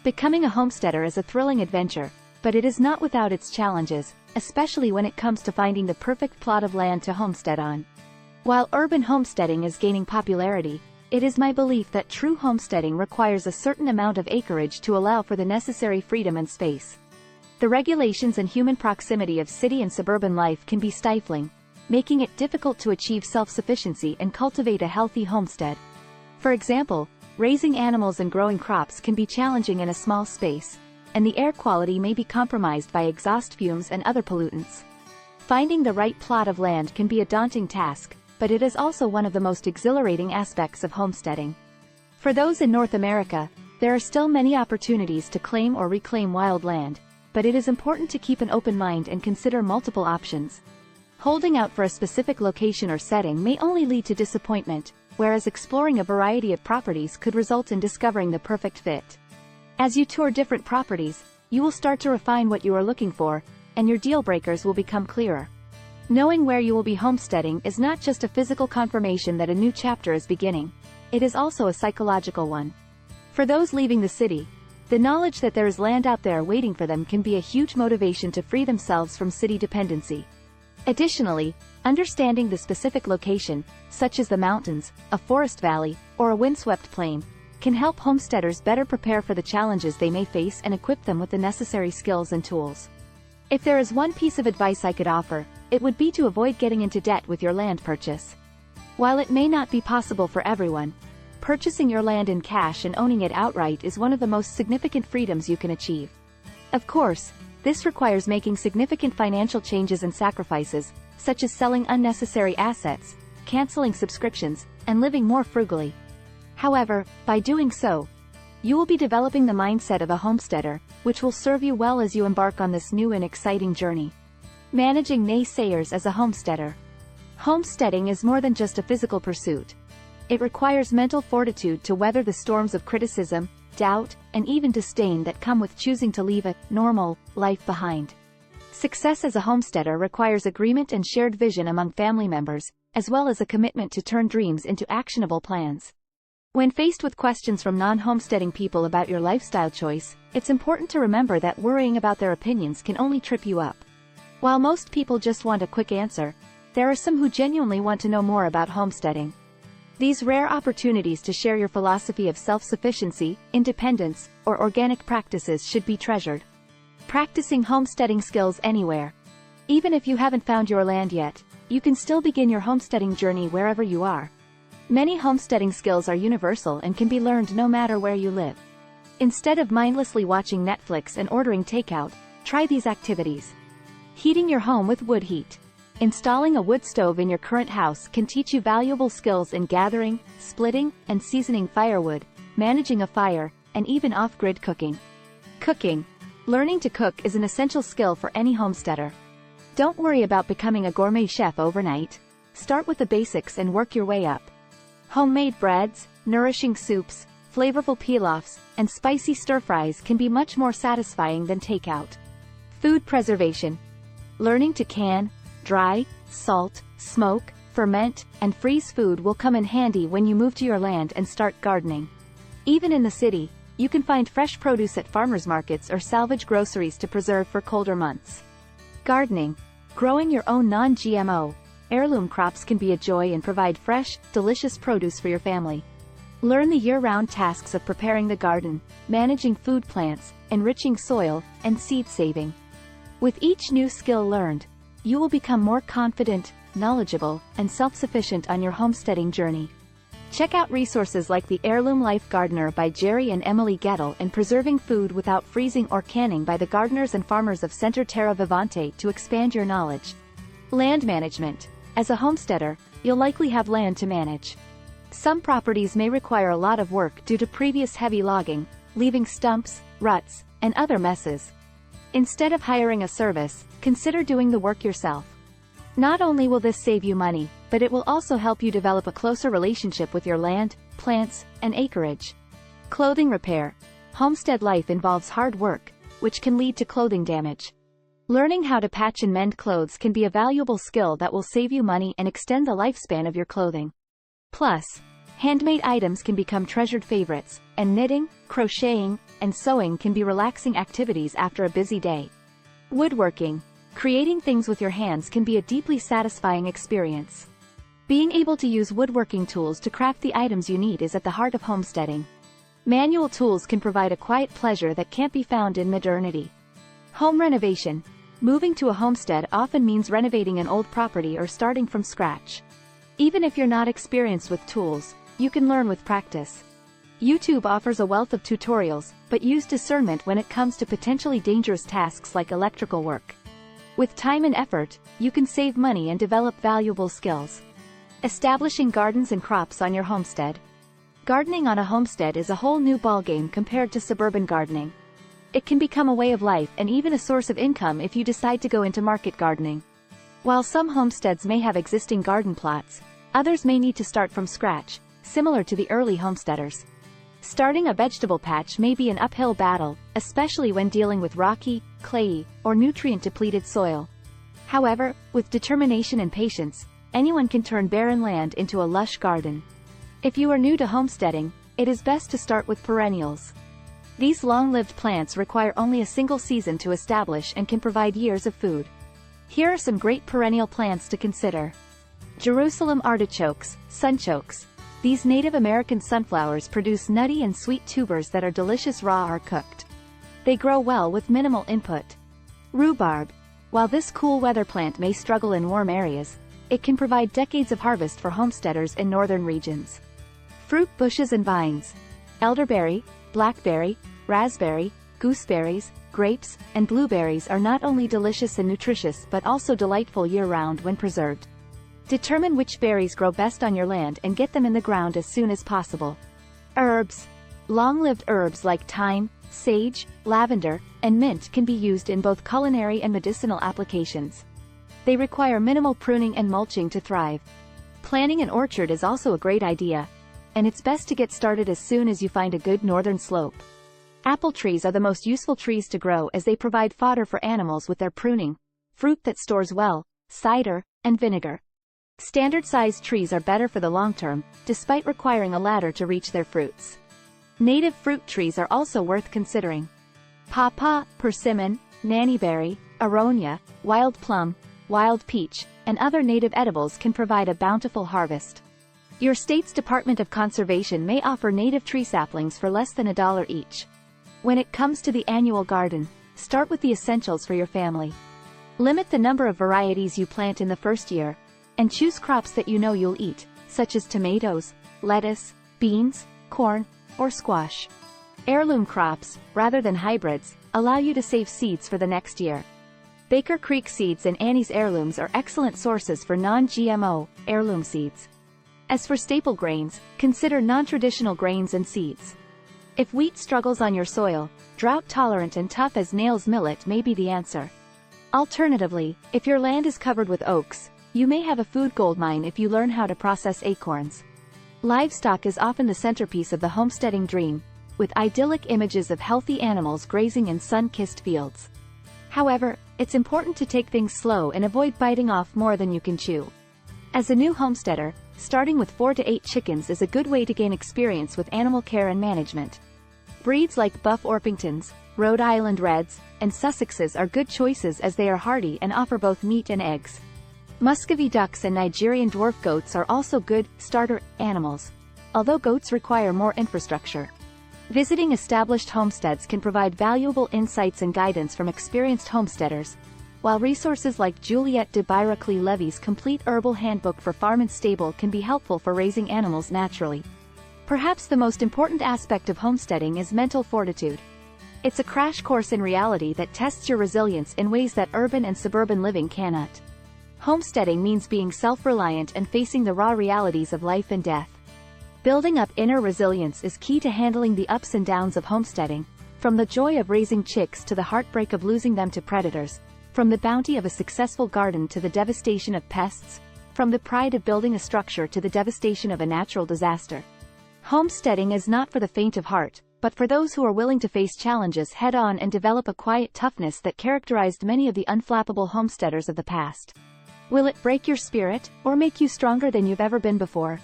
Becoming a homesteader is a thrilling adventure, but it is not without its challenges, especially when it comes to finding the perfect plot of land to homestead on. While urban homesteading is gaining popularity, it is my belief that true homesteading requires a certain amount of acreage to allow for the necessary freedom and space. The regulations and human proximity of city and suburban life can be stifling, making it difficult to achieve self-sufficiency and cultivate a healthy homestead. For example, raising animals and growing crops can be challenging in a small space, and the air quality may be compromised by exhaust fumes and other pollutants. Finding the right plot of land can be a daunting task, but it is also one of the most exhilarating aspects of homesteading. For those in North America, there are still many opportunities to claim or reclaim wild land, but it is important to keep an open mind and consider multiple options. Holding out for a specific location or setting may only lead to disappointment, whereas exploring a variety of properties could result in discovering the perfect fit. As you tour different properties, you will start to refine what you are looking for, and your deal breakers will become clearer. Knowing where you will be homesteading is not just a physical confirmation that a new chapter is beginning, it is also a psychological one. For those leaving the city, the knowledge that there is land out there waiting for them can be a huge motivation to free themselves from city dependency. Additionally, understanding the specific location, such as the mountains, a forest valley, or a windswept plain, can help homesteaders better prepare for the challenges they may face and equip them with the necessary skills and tools. If there is one piece of advice I could offer, it would be to avoid getting into debt with your land purchase. While it may not be possible for everyone, purchasing your land in cash and owning it outright is one of the most significant freedoms you can achieve. Of course, this requires making significant financial changes and sacrifices, such as selling unnecessary assets, canceling subscriptions, and living more frugally. However, by doing so, you will be developing the mindset of a homesteader, which will serve you well as you embark on this new and exciting journey. Managing naysayers as a homesteader. Homesteading is more than just a physical pursuit. It requires mental fortitude to weather the storms of criticism, doubt, and even disdain that come with choosing to leave a normal life behind. Success as a homesteader requires agreement and shared vision among family members, as well as a commitment to turn dreams into actionable plans. When faced with questions from non-homesteading people about your lifestyle choice, it's important to remember that worrying about their opinions can only trip you up. While most people just want a quick answer, there are some who genuinely want to know more about homesteading. These rare opportunities to share your philosophy of self-sufficiency, independence, or organic practices should be treasured. Practicing homesteading skills anywhere. Even if you haven't found your land yet, you can still begin your homesteading journey wherever you are. Many homesteading skills are universal and can be learned no matter where you live. Instead of mindlessly watching Netflix and ordering takeout, try these activities. Heating your home with wood heat. Installing a wood stove in your current house can teach you valuable skills in gathering, splitting, and seasoning firewood, managing a fire, and even off-grid cooking. Cooking. Learning to cook is an essential skill for any homesteader. Don't worry about becoming a gourmet chef overnight. Start with the basics and work your way up. Homemade breads, nourishing soups, flavorful pilafs, and spicy stir-fries can be much more satisfying than takeout. Food preservation. Learning to can, dry, salt, smoke, ferment, and freeze food will come in handy when you move to your land and start gardening. Even in the city, you can find fresh produce at farmers markets or salvage groceries to preserve for colder months. Gardening. Growing your own non-GMO, heirloom crops can be a joy and provide fresh, delicious produce for your family. Learn the year-round tasks of preparing the garden, managing food plants, enriching soil, and seed saving. With each new skill learned, you will become more confident, knowledgeable, and self-sufficient on your homesteading journey. Check out resources like The Heirloom Life Gardener by Jerry and Emily Gettle and Preserving Food Without Freezing or Canning by the Gardeners and Farmers of Centre Terra Vivante to expand your knowledge. Land management. As a homesteader, you'll likely have land to manage. Some properties may require a lot of work due to previous heavy logging, leaving stumps, ruts, and other messes. Instead of hiring a service, consider doing the work yourself. Not only will this save you money, but it will also help you develop a closer relationship with your land, plants, and acreage. Clothing repair. Homestead life involves hard work, which can lead to clothing damage. Learning how to patch and mend clothes can be a valuable skill that will save you money and extend the lifespan of your clothing. Plus, Handmade items can become treasured favorites, and knitting, crocheting, and sewing can be relaxing activities after a busy day. Woodworking. Creating things with your hands can be a deeply satisfying experience. Being able to use woodworking tools to craft the items you need is at the heart of homesteading. Manual tools can provide a quiet pleasure that can't be found in modernity. Home renovation. Moving to a homestead often means renovating an old property or starting from scratch. Even if you're not experienced with tools, you can learn with practice. YouTube offers a wealth of tutorials, but use discernment when it comes to potentially dangerous tasks like electrical work. With time and effort, you can save money and develop valuable skills. Establishing gardens and crops on your homestead. Gardening on a homestead is a whole new ballgame compared to suburban gardening. It can become a way of life and even a source of income if you decide to go into market gardening. While some homesteads may have existing garden plots, others may need to start from scratch, similar to the early homesteaders. Starting a vegetable patch may be an uphill battle, especially when dealing with rocky, clayey, or nutrient-depleted soil. However, with determination and patience, anyone can turn barren land into a lush garden. If you are new to homesteading, it is best to start with perennials. These long-lived plants require only a single season to establish and can provide years of food. Here are some great perennial plants to consider. Jerusalem artichokes, sunchokes. These Native American sunflowers produce nutty and sweet tubers that are delicious raw or cooked. They grow well with minimal input. Rhubarb. While this cool weather plant may struggle in warm areas, it can provide decades of harvest for homesteaders in northern regions. Fruit bushes and vines. Elderberry, blackberry, raspberry, gooseberries, grapes, and blueberries are not only delicious and nutritious but also delightful year-round when preserved. Determine which berries grow best on your land and get them in the ground as soon as possible. Herbs. Long-lived herbs like thyme, sage, lavender, and mint can be used in both culinary and medicinal applications. They require minimal pruning and mulching to thrive. Planting an orchard is also a great idea, and it's best to get started as soon as you find a good northern slope. Apple trees are the most useful trees to grow as they provide fodder for animals with their pruning, fruit that stores well, cider, and vinegar. Standard-sized trees are better for the long term, despite requiring a ladder to reach their fruits. Native fruit trees are also worth considering. Pawpaw, persimmon, nannyberry, aronia, wild plum, wild peach, and other native edibles can provide a bountiful harvest. Your state's Department of Conservation may offer native tree saplings for less than $1 each. When it comes to the annual garden, start with the essentials for your family. Limit the number of varieties you plant in the first year, and choose crops that you know you'll eat, such as tomatoes, lettuce, beans, corn, or squash. Heirloom crops, rather than hybrids, allow you to save seeds for the next year. Baker Creek seeds and Annie's heirlooms are excellent sources for non-GMO, heirloom seeds. As for staple grains, consider non-traditional grains and seeds. If wheat struggles on your soil, drought-tolerant and tough as nails millet may be the answer. Alternatively, if your land is covered with oaks, you may have a food goldmine if you learn how to process acorns. Livestock is often the centerpiece of the homesteading dream, with idyllic images of healthy animals grazing in sun-kissed fields. However, it's important to take things slow and avoid biting off more than you can chew. As a new homesteader, starting with 4 to 8 chickens is a good way to gain experience with animal care and management. Breeds like Buff Orpingtons, Rhode Island Reds, and Sussexes are good choices as they are hardy and offer both meat and eggs. Muscovy ducks and Nigerian dwarf goats are also good starter animals, although goats require more infrastructure. Visiting established homesteads can provide valuable insights and guidance from experienced homesteaders, while resources like Juliette de Byracli-Levy's Complete Herbal Handbook for Farm and Stable can be helpful for raising animals naturally. Perhaps the most important aspect of homesteading is mental fortitude. It's a crash course in reality that tests your resilience in ways that urban and suburban living cannot. Homesteading means being self-reliant and facing the raw realities of life and death. Building up inner resilience is key to handling the ups and downs of homesteading, from the joy of raising chicks to the heartbreak of losing them to predators, from the bounty of a successful garden to the devastation of pests, from the pride of building a structure to the devastation of a natural disaster. Homesteading is not for the faint of heart, but for those who are willing to face challenges head-on and develop a quiet toughness that characterized many of the unflappable homesteaders of the past. Will it break your spirit, or make you stronger than you've ever been before?